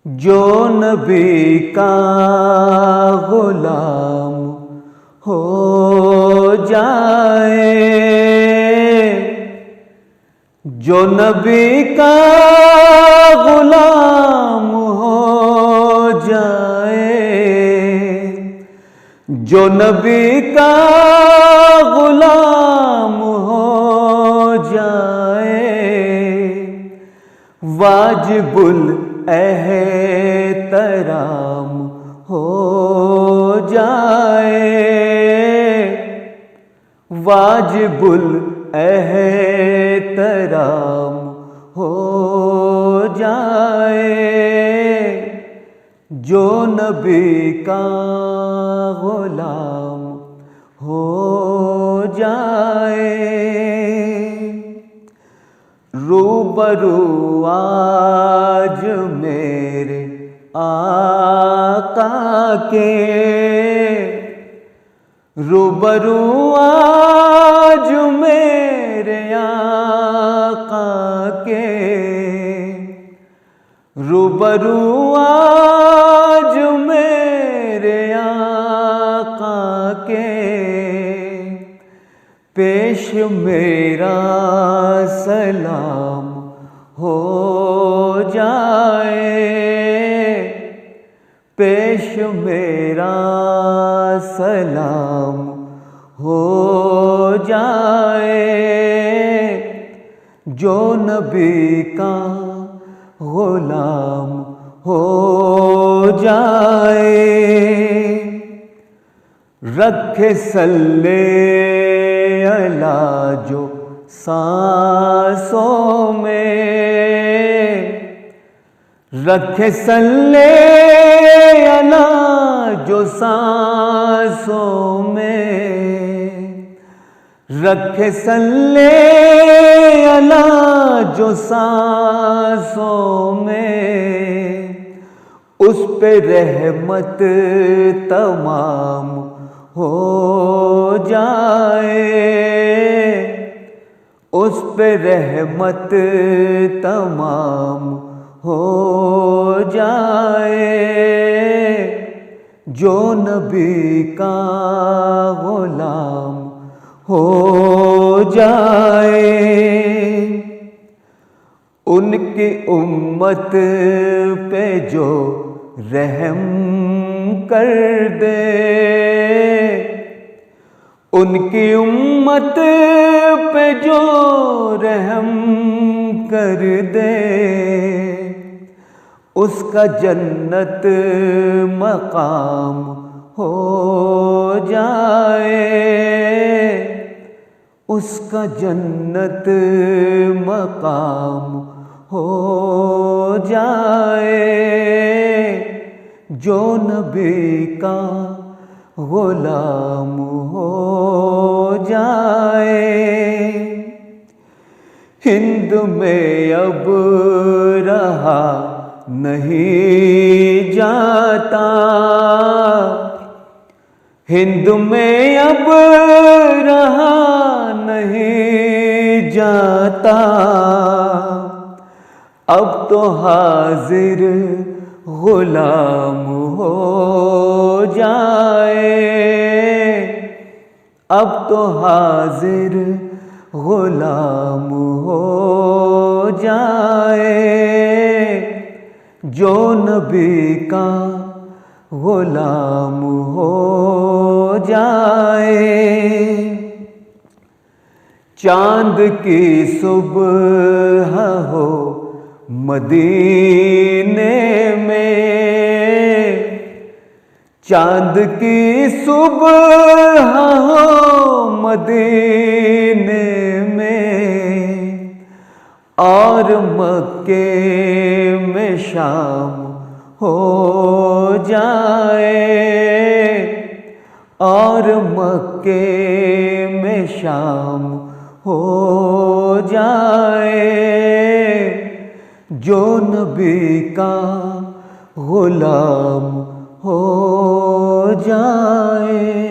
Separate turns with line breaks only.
جو نبی کا غلام ہو جائے، جو نبی کا غلام ہو جائے، جو نبی کا غلام ہو جائے، واجب الاحترام ہو جائے، واجب الاحترام ہو جائے، جو نبی کا غلام ہو جائے۔ روبرو آج میرے آقا کے، روبرو آج میرے آقا کے، روبرو آج میرے آقا کے، پیش میرا سلام ہو جائے، پیش میرا سلام ہو جائے، جو نبی کا غلام ہو جائے۔ رکھے صلی اللہ جو سانسوں میں، رکھے صلی اللہ جو سانسوں میں، رکھے صلی اللہ جو سانسوں میں، اس پہ رحمت تمام ہو جائے، اس پہ رحمت تمام ہو جائے، جو نبی کا غلام ہو جائے۔ ان کی امت پہ جو رحم کر دے، ان کی امت پہ جو رحم کر دے، اس کا جنت مقام ہو جائے، اس کا جنت مقام ہو جائے، جو نبی کا غلام ہو جائے۔ ہند میں اب رہا نہیں جاتا، ہند میں اب رہا نہیں جاتا، اب تو حاضر غلام ہو جائے، اب تو حاضر غلام ہو جائے، جو نبی کا غلام ہو جائے۔ چاند کی صبح ہو مدینے میں، چاند کی صبح ہو مدینے میں، اور مکے میں شام ہو جائے، اور مکے میں شام ہو جائے، جو نبی کا غلام ہو جائے۔